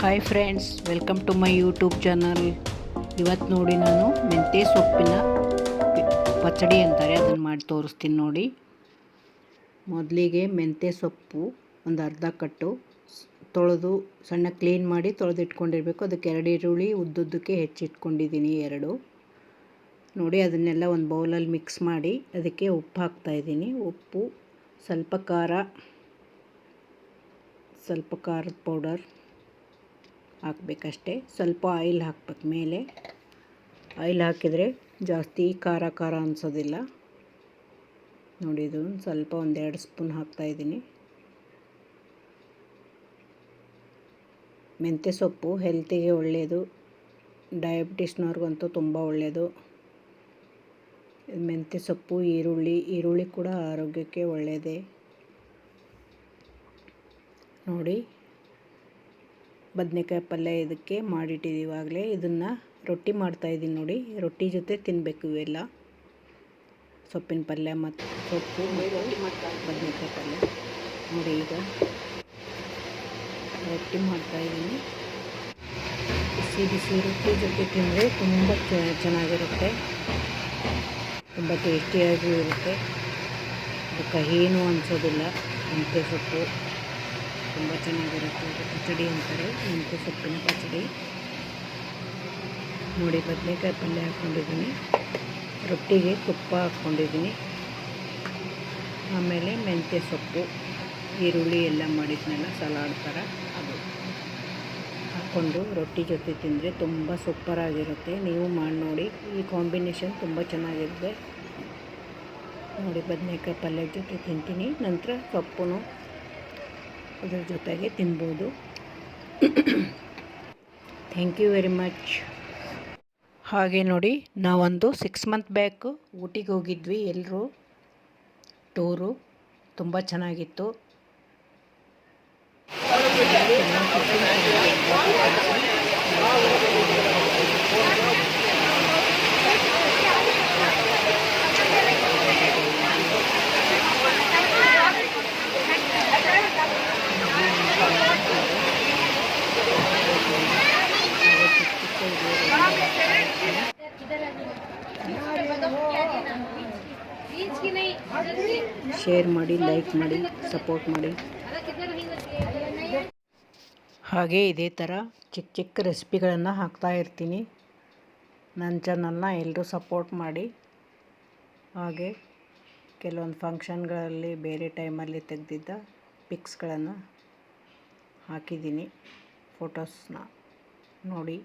Hi friends, welcome to my YouTube channel. ಇವತ್ತು ನೋಡಿ ನಾನು ಮೆಂತ್ಯ ಸೊಪ್ಪಿನ ಪಚಡಿ ಅಂತಾರೆ ಅದನ್ನು ಮಾಡಿ ತೋರಿಸ್ತೀನಿ ನೋಡಿ. ಮೊದಲಿಗೆ ಮೆಂತ್ಯ ಸೊಪ್ಪು ಒಂದು ಅರ್ಧ ಕಟ್ಟು ತೊಳೆದು ಸಣ್ಣ ಕ್ಲೀನ್ ಮಾಡಿ ತೊಳೆದಿಟ್ಕೊಂಡಿರಬೇಕು. ಅದಕ್ಕೆ 2 ಈರುಳ್ಳಿ ಉದ್ದುದ್ದಕ್ಕೆ ಹೆಚ್ಚಿಟ್ಕೊಂಡಿದ್ದೀನಿ 2 ನೋಡಿ. ಅದನ್ನೆಲ್ಲ ಒಂದು ಬೌಲಲ್ಲಿ ಮಿಕ್ಸ್ ಮಾಡಿ ಅದಕ್ಕೆ ಉಪ್ಪು ಹಾಕ್ತಾಯಿದ್ದೀನಿ. ಉಪ್ಪು, ಸ್ವಲ್ಪ ಖಾರದ ಪೌಡರ್ ಹಾಕಬೇಕಷ್ಟೆ. ಸ್ವಲ್ಪ ಆಯಿಲ್ ಹಾಕ್ಬೇಕು. ಮೇಲೆ ಆಯಿಲ್ ಹಾಕಿದರೆ ಜಾಸ್ತಿ ಖಾರ ಅನಿಸೋದಿಲ್ಲ ನೋಡಿ. ಇದು ಸ್ವಲ್ಪ 1-2 ಸ್ಪೂನ್ ಹಾಕ್ತಾಯಿದ್ದೀನಿ. ಮೆಂತ್ಯ ಸೊಪ್ಪು ಹೆಲ್ತಿಗೆ ಒಳ್ಳೆಯದು, ಡಯಾಬಿಟಿಸ್ನವ್ರಿಗಂತೂ ತುಂಬ ಒಳ್ಳೆಯದು. ಮೆಂತ್ಯ ಸೊಪ್ಪು, ಈರುಳ್ಳಿ ಕೂಡ ಆರೋಗ್ಯಕ್ಕೆ ಒಳ್ಳೆಯದೇ ನೋಡಿ. ಬದನೆಕಾಯಿ ಪಲ್ಯ ಇದಕ್ಕೆ ಮಾಡಿಟ್ಟಿದ್ದೀವಿ ಇವಾಗಲೇ. ಇದನ್ನು ರೊಟ್ಟಿ ಮಾಡ್ತಾಯಿದ್ದೀನಿ ನೋಡಿ. ರೊಟ್ಟಿ ಜೊತೆ ತಿನ್ನಬೇಕು ಇವೆಲ್ಲ, ಸೊಪ್ಪಿನ ಪಲ್ಯ ಮತ್ತು ಸೊಪ್ಪು ಬದನೆಕಾಯಿ ಪಲ್ಯ ನೋಡಿ. ಈಗ ರೊಟ್ಟಿ ಮಾಡ್ತಾಯಿದ್ದೀನಿ. ಬಿಸಿ ರೊಟ್ಟಿ ಜೊತೆ ತಿಂದರೆ ತುಂಬ ಚೆನ್ನಾಗಿರುತ್ತೆ, ತುಂಬ ಟೇಸ್ಟಿಯಾಗೂ ಇರುತ್ತೆ. ಅದು ಕಹಿನೂ ಅನಿಸೋದಿಲ್ಲ. ಮೆಂತ್ಯ ಸೊಪ್ಪು ತುಂಬ ಚೆನ್ನಾಗಿರುತ್ತೆ. ಅದು ಪಚಡಿ ಅಂತಾರೆ, ಮೆಂತ್ಯ ಸೊಪ್ಪಿನ ಪಚಡಿ ನೋಡಿ. ಬದನೆಕಾಯಿ ಪಲ್ಯ ಹಾಕ್ಕೊಂಡಿದ್ದೀನಿ, ರೊಟ್ಟಿಗೆ ತುಪ್ಪ ಹಾಕ್ಕೊಂಡಿದ್ದೀನಿ. ಆಮೇಲೆ ಮೆಂತ್ಯ ಸೊಪ್ಪು, ಈರುಳ್ಳಿ ಎಲ್ಲ ಮಾಡಿದ್ನೆಲ್ಲ ಸಲಾಡ್ ಥರ ಅದು ಹಾಕ್ಕೊಂಡು ರೊಟ್ಟಿ ಜೊತೆ ತಿಂದರೆ ತುಂಬ ಸೂಪರಾಗಿರುತ್ತೆ. ನೀವು ಮಾಡಿ ನೋಡಿ, ಈ ಕಾಂಬಿನೇಷನ್ ತುಂಬ ಚೆನ್ನಾಗಿರುತ್ತೆ ನೋಡಿ. ಬದನೆಕಾಯಿ ಪಲ್ಯ ಜೊತೆ ತಿಂತೀನಿ, ನಂತರ ಸೊಪ್ಪು ಅದ್ರ ಜೊತೆಗೆ ತಿನ್ಬೋದು. Thank you very much. ಹಾಗೆ ನೋಡಿ, ನಾವೊಂದು 6 ಮಂತ್ ಬ್ಯಾಕ್ ಊಟಿಗೆ ಹೋಗಿದ್ವಿ ಎಲ್ಲರೂ. ಟೂರು ತುಂಬ ಚೆನ್ನಾಗಿತ್ತು. ಶೇರ್ ಮಾಡಿ, ಲೈಕ್ ಮಾಡಿ, ಸಪೋರ್ಟ್ ಮಾಡಿ. ಹಾಗೆ ಇದೇ ಥರ ಚಿಕ್ಕ ರೆಸಿಪಿಗಳನ್ನು ಹಾಕ್ತಾಯಿರ್ತೀನಿ. ನನ್ನ ಚಾನಲ್ನ ಎಲ್ಲರೂ ಸಪೋರ್ಟ್ ಮಾಡಿ. ಹಾಗೆ ಕೆಲವೊಂದು ಫಂಕ್ಷನ್ಗಳಲ್ಲಿ ಬೇರೆ ಟೈಮಲ್ಲಿ ತೆಗೆದಿದ್ದ ಪಿಕ್ಸ್ಗಳನ್ನು ಹಾಕಿದ್ದೀನಿ, ಫೋಟೋಸ್ನ ನೋಡಿ.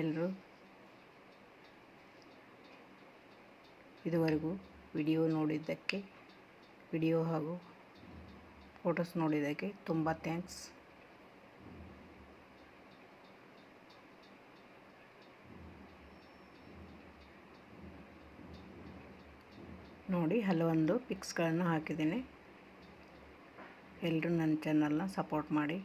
ಎಲ್ಲರೂ ಇದುವರೆಗೂ ವಿಡಿಯೋ ಹಾಗೂ ಫೋಟೋಸ್ ನೋಡಿದ್ದಕ್ಕೆ ತುಂಬ ಥ್ಯಾಂಕ್ಸ್. ನೋಡಿ, ಹಲವೊಂದು ಪಿಕ್ಸ್ಗಳನ್ನು ಹಾಕಿದ್ದೀನಿ. ಎಲ್ಲರೂ ನನ್ನ ಚಾನಲ್ನ ಸಪೋರ್ಟ್ ಮಾಡಿ.